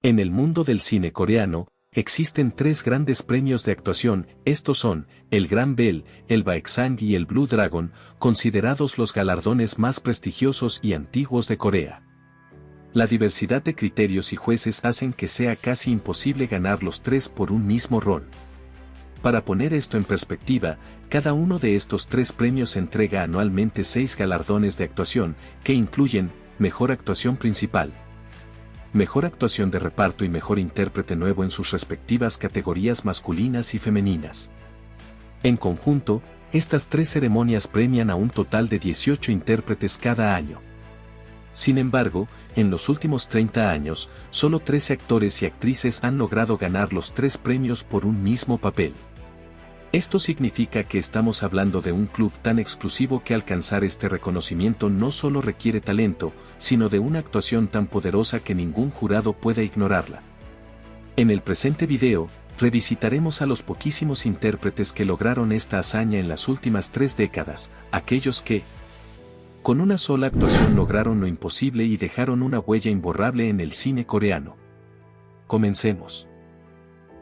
En el mundo del cine coreano, existen tres grandes premios de actuación, estos son, el Gran Bell, el Baeksang y el Blue Dragon, considerados los galardones más prestigiosos y antiguos de Corea. La diversidad de criterios y jueces hacen que sea casi imposible ganar los tres por un mismo rol. Para poner esto en perspectiva, cada uno de estos tres premios entrega anualmente 6 galardones de actuación, que incluyen, Mejor Actuación Principal, Mejor Actuación de Reparto y Mejor Intérprete Nuevo en sus respectivas categorías masculinas y femeninas. En conjunto, estas tres ceremonias premian a un total de 18 intérpretes cada año. Sin embargo, en los últimos 30 años, solo 13 actores y actrices han logrado ganar los tres premios por un mismo papel. Esto significa que estamos hablando de un club tan exclusivo que alcanzar este reconocimiento no solo requiere talento, sino de una actuación tan poderosa que ningún jurado puede ignorarla. En el presente video, revisitaremos a los poquísimos intérpretes que lograron esta hazaña en las últimas 3 décadas, aquellos que, con una sola actuación lograron lo imposible y dejaron una huella imborrable en el cine coreano. Comencemos.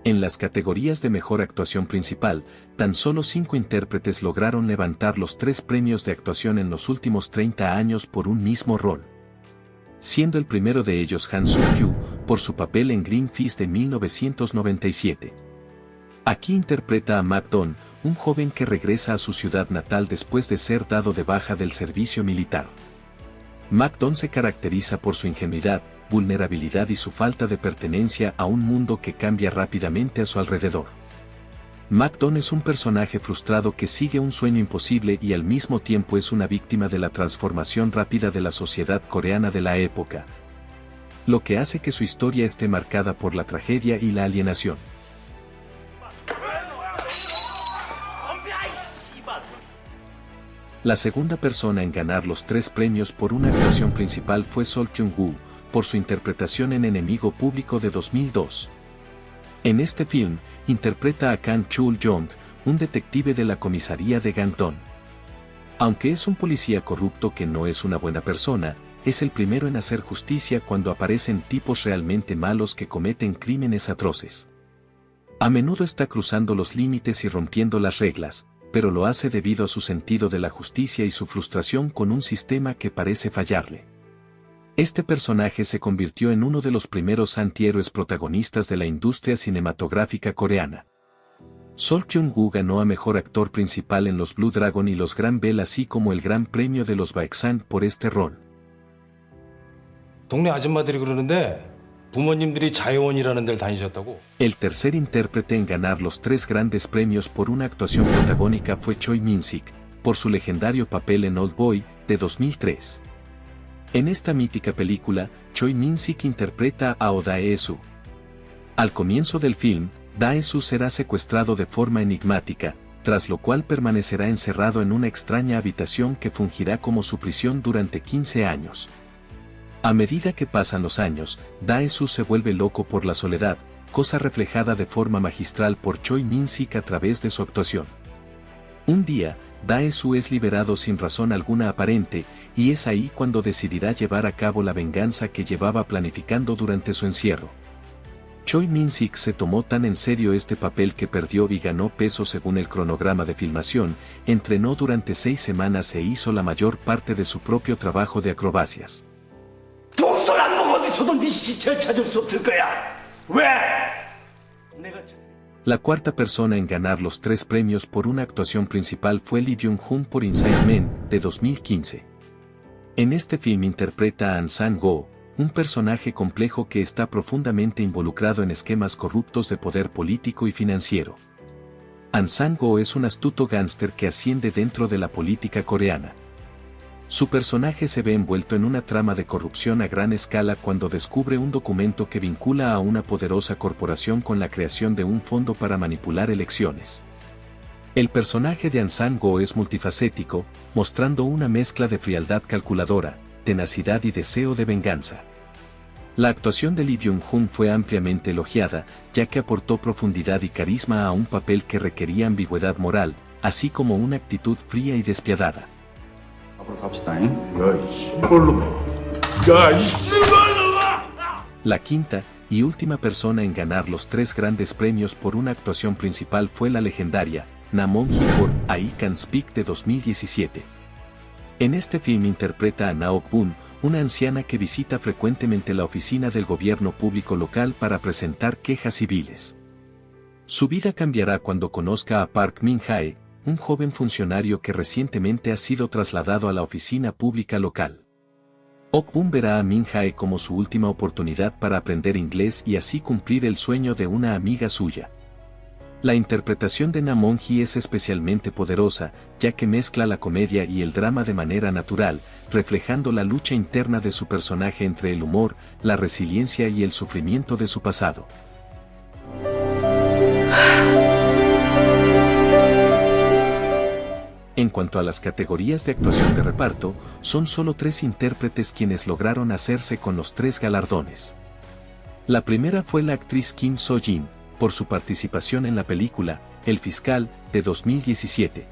En las categorías de Mejor Actuación Principal, tan solo 5 intérpretes lograron levantar los 3 premios de actuación en los últimos 30 años por un mismo rol. Siendo el primero de ellos Han Sung-kyu, por su papel en Green Fist de 1997. Aquí interpreta a Mak-don, un joven que regresa a su ciudad natal después de ser dado de baja del servicio militar. Mak-don se caracteriza por su ingenuidad, vulnerabilidad y su falta de pertenencia a un mundo que cambia rápidamente a su alrededor. Mak-don es un personaje frustrado que sigue un sueño imposible y al mismo tiempo es una víctima de la transformación rápida de la sociedad coreana de la época, lo que hace que su historia esté marcada por la tragedia y la alienación. La segunda persona en ganar los 3 premios por una actuación principal fue Sol Kyung-woo, por su interpretación en Enemigo Público de 2002. En este film, interpreta a Kang Chul-jong, un detective de la comisaría de Gangdong. Aunque es un policía corrupto que no es una buena persona, es el primero en hacer justicia cuando aparecen tipos realmente malos que cometen crímenes atroces. A menudo está cruzando los límites y rompiendo las reglas, pero lo hace debido a su sentido de la justicia y su frustración con un sistema que parece fallarle. Este personaje se convirtió en uno de los primeros antihéroes protagonistas de la industria cinematográfica coreana. Sol Kyung-woo ganó a Mejor Actor Principal en los Blue Dragon y los Gran Bell así como el Gran Premio de los Baeksang por este rol. 동네 아줌마들이 그러는데 부모님들이 자회원이라는 데를 다니셨다고? El tercer intérprete en ganar los 3 grandes premios por una actuación protagónica fue Choi Min-sik, por su legendario papel en Old Boy, de 2003. En esta mítica película, Choi Min-sik interpreta a Oh Dae-soo. Al comienzo del film, Dae-soo será secuestrado de forma enigmática, tras lo cual permanecerá encerrado en una extraña habitación que fungirá como su prisión durante 15 años. A medida que pasan los años, Dae-soo se vuelve loco por la soledad, cosa reflejada de forma magistral por Choi Min-sik a través de su actuación. Un día, Dae-soo es liberado sin razón alguna aparente, y es ahí cuando decidirá llevar a cabo la venganza que llevaba planificando durante su encierro. Choi Min-sik se tomó tan en serio este papel que perdió y ganó peso según el cronograma de filmación, entrenó durante 6 semanas e hizo la mayor parte de su propio trabajo de acrobacias. La cuarta persona en ganar los 3 premios por una actuación principal fue Lee Byung-hun por Inside Man, de 2015. En este film interpreta a An Sang-go, un personaje complejo que está profundamente involucrado en esquemas corruptos de poder político y financiero. An Sang-go es un astuto gángster que asciende dentro de la política coreana. Su personaje se ve envuelto en una trama de corrupción a gran escala cuando descubre un documento que vincula a una poderosa corporación con la creación de un fondo para manipular elecciones. El personaje de An Sang-go es multifacético, mostrando una mezcla de frialdad calculadora, tenacidad y deseo de venganza. La actuación de Lee Byung-hun fue ampliamente elogiada, ya que aportó profundidad y carisma a un papel que requería ambigüedad moral, así como una actitud fría y despiadada. La quinta, y última persona en ganar los 3 grandes premios por una actuación principal fue la legendaria Na Monji por I Can Speak de 2017. En este film interpreta a Na Ok-bun, una anciana que visita frecuentemente la oficina del gobierno público local para presentar quejas civiles. Su vida cambiará cuando conozca a Park Min-jae, un joven funcionario que recientemente ha sido trasladado a la oficina pública local. Ok-bun verá a Min-jae como su última oportunidad para aprender inglés y así cumplir el sueño de una amiga suya. La interpretación de Na Monji es especialmente poderosa, ya que mezcla la comedia y el drama de manera natural, reflejando la lucha interna de su personaje entre el humor, la resiliencia y el sufrimiento de su pasado. En cuanto a las categorías de actuación de reparto, son solo 3 intérpretes quienes lograron hacerse con los 3 galardones. La primera fue la actriz Kim So-jin, por su participación en la película El Fiscal, de 2017.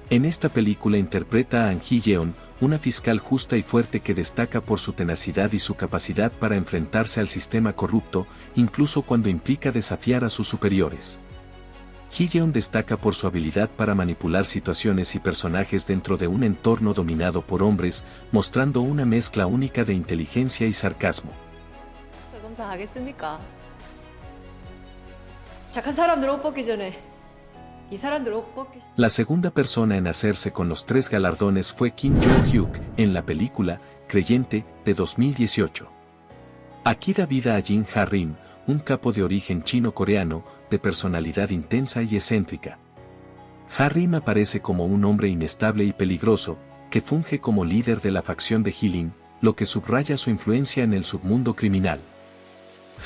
En esta película interpreta a An Hee-yeon, una fiscal justa y fuerte que destaca por su tenacidad y su capacidad para enfrentarse al sistema corrupto, incluso cuando implica desafiar a sus superiores. Hee-yeon destaca por su habilidad para manipular situaciones y personajes dentro de un entorno dominado por hombres, mostrando una mezcla única de inteligencia y sarcasmo. La segunda persona en hacerse con los 3 galardones fue Kim Jo-hyuk, en la película Creyente, de 2018. Aquí da vida a Jin Ha-rim, un capo de origen chino-coreano, de personalidad intensa y excéntrica. Ha-rim aparece como un hombre inestable y peligroso, que funge como líder de la facción de Healing, lo que subraya su influencia en el submundo criminal.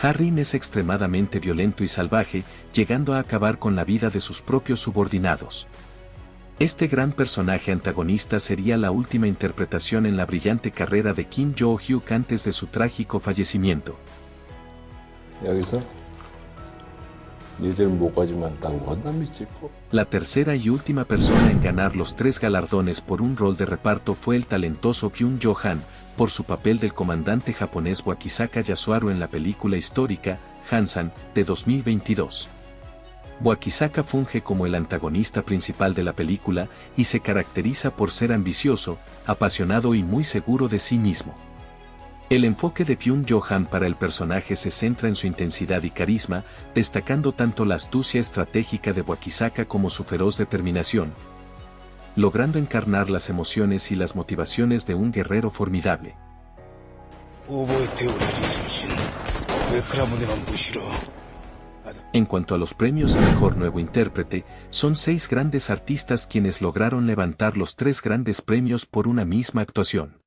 Ha-rim es extremadamente violento y salvaje, llegando a acabar con la vida de sus propios subordinados. Este gran personaje antagonista sería la última interpretación en la brillante carrera de Kim Jo-hyuk antes de su trágico fallecimiento. La tercera y última persona en ganar los 3 galardones por un rol de reparto fue el talentoso Byung Jo-han, por su papel del comandante japonés Wakisaka Yasuharu en la película histórica Hansan, de 2022. Wakisaka funge como el antagonista principal de la película y se caracteriza por ser ambicioso, apasionado y muy seguro de sí mismo. El enfoque de Byung Jo-han para el personaje se centra en su intensidad y carisma, destacando tanto la astucia estratégica de Wakisaka como su feroz determinación, logrando encarnar las emociones y las motivaciones de un guerrero formidable. En cuanto a los premios a Mejor Nuevo Intérprete, son 6 grandes artistas quienes lograron levantar los 3 grandes premios por una misma actuación.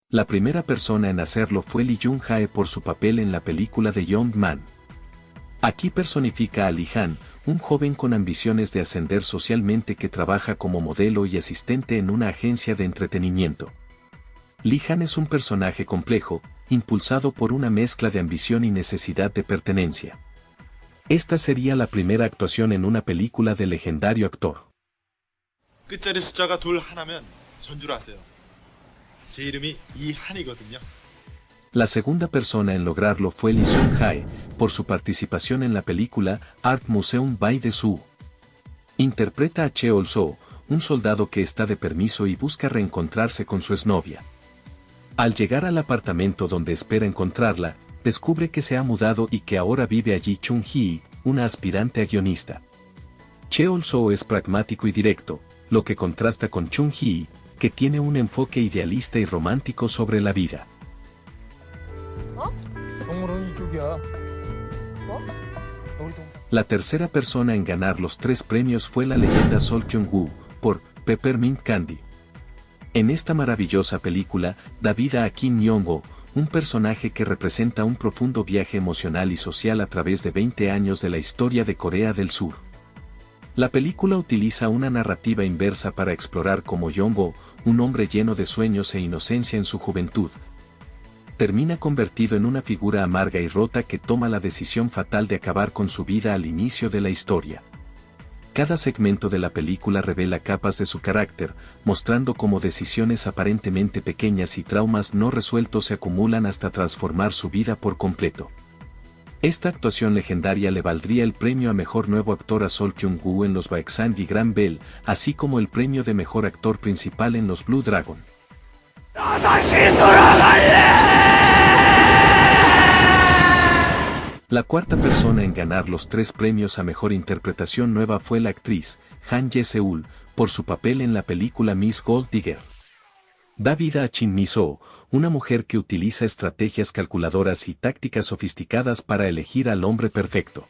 La primera persona en hacerlo fue Lee Jung-jae por su papel en la película The Young Man. Aquí personifica a Lee Han, un joven con ambiciones de ascender socialmente que trabaja como modelo y asistente en una agencia de entretenimiento. Lee Han es un personaje complejo, impulsado por una mezcla de ambición y necesidad de pertenencia. Esta sería la primera actuación en una película del legendario actor. 끝자리 숫자가 둘 하나면 전 줄 아세요. 제 이름이 이한이거든요. La segunda persona en lograrlo fue Lee Sung-jae, por su participación en la película Art Museum by the Zoo. Interpreta a Cheol-soo, un soldado que está de permiso y busca reencontrarse con su exnovia. Al llegar al apartamento donde espera encontrarla, descubre que se ha mudado y que ahora vive allí Chung-hee, una aspirante a guionista. Cheol-soo es pragmático y directo, lo que contrasta con Chung-hee, que tiene un enfoque idealista y romántico sobre la vida. La tercera persona en ganar los 3 premios fue la leyenda Sol Kyung-woo, por Peppermint Candy. En esta maravillosa película, da vida a Kim Myung-woo, un personaje que representa un profundo viaje emocional y social a través de 20 años de la historia de Corea del Sur. La película utiliza una narrativa inversa para explorar cómo Myung-woo, un hombre lleno de sueños e inocencia en su juventud, termina convertido en una figura amarga y rota que toma la decisión fatal de acabar con su vida al inicio de la historia. Cada segmento de la película revela capas de su carácter, mostrando cómo decisiones aparentemente pequeñas y traumas no resueltos se acumulan hasta transformar su vida por completo. Esta actuación legendaria le valdría el premio a Mejor Nuevo Actor a Sol Kyung-woo en los Baeksan y Gran Bell, así como el premio de Mejor Actor Principal en los Blue Dragon. La cuarta persona en ganar los 3 premios a Mejor Interpretación Nueva fue la actriz, Han Ye-seul, por su papel en la película Miss Gold Digger. Da vida a Shin Mi-soo, una mujer que utiliza estrategias calculadoras y tácticas sofisticadas para elegir al hombre perfecto.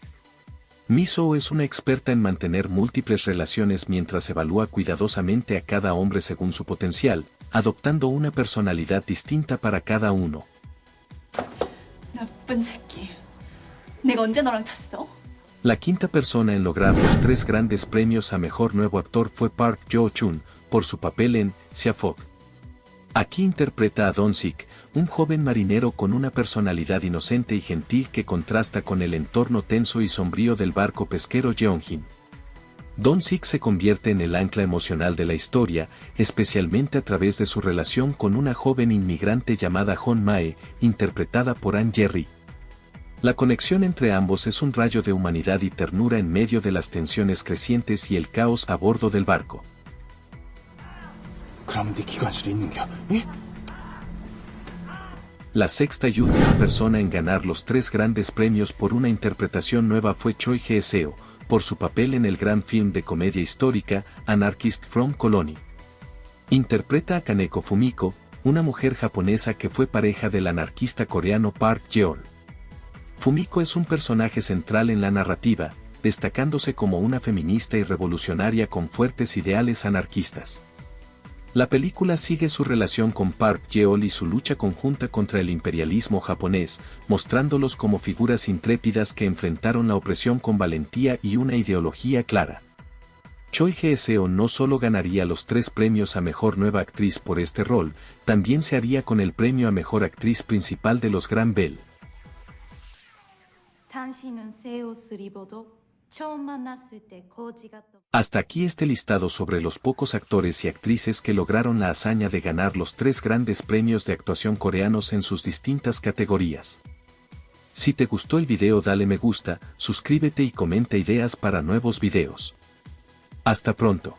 Mi-soo es una experta en mantener múltiples relaciones mientras evalúa cuidadosamente a cada hombre según su potencial, adoptando una personalidad distinta para cada uno. 나쁜 새끼. 내가 언제 너랑 잤어? La quinta persona en lograr los 3 grandes premios a Mejor Nuevo Actor fue Park Jo-chun, por su papel en Siafok. Aquí interpreta a Don-sik, un joven marinero con una personalidad inocente y gentil que contrasta con el entorno tenso y sombrío del barco pesquero Jeonjin. Don-sik se convierte en el ancla emocional de la historia, especialmente a través de su relación con una joven inmigrante llamada Hon Mae, interpretada por Ahn Ye-ri. La conexión entre ambos es un rayo de humanidad y ternura en medio de las tensiones crecientes y el caos a bordo del barco. 그러면 네 기관실에 있는겨? 예? La sexta y última persona en ganar los 3 grandes premios por una interpretación nueva fue Choi Hye-seo, por su papel en el gran film de comedia histórica, Anarchist from Colony. Interpreta a Kaneko Fumiko, una mujer japonesa que fue pareja del anarquista coreano Park Jeol. Fumiko es un personaje central en la narrativa, destacándose como una feminista y revolucionaria con fuertes ideales anarquistas. La película sigue su relación con Park Jeol y su lucha conjunta contra el imperialismo japonés, mostrándolos como figuras intrépidas que enfrentaron la opresión con valentía y una ideología clara. Choi Hye-seo no solo ganaría los 3 premios a Mejor Nueva Actriz por este rol, también se haría con el premio a Mejor Actriz Principal de los Gran Bell. 당신은 새 옷을 입어도 처음 만났을 때 거지 같던. Hasta aquí este listado sobre los pocos actores y actrices que lograron la hazaña de ganar los 3 grandes premios de actuación coreanos en sus distintas categorías. Si te gustó el video dale me gusta, suscríbete y comenta ideas para nuevos videos. Hasta pronto.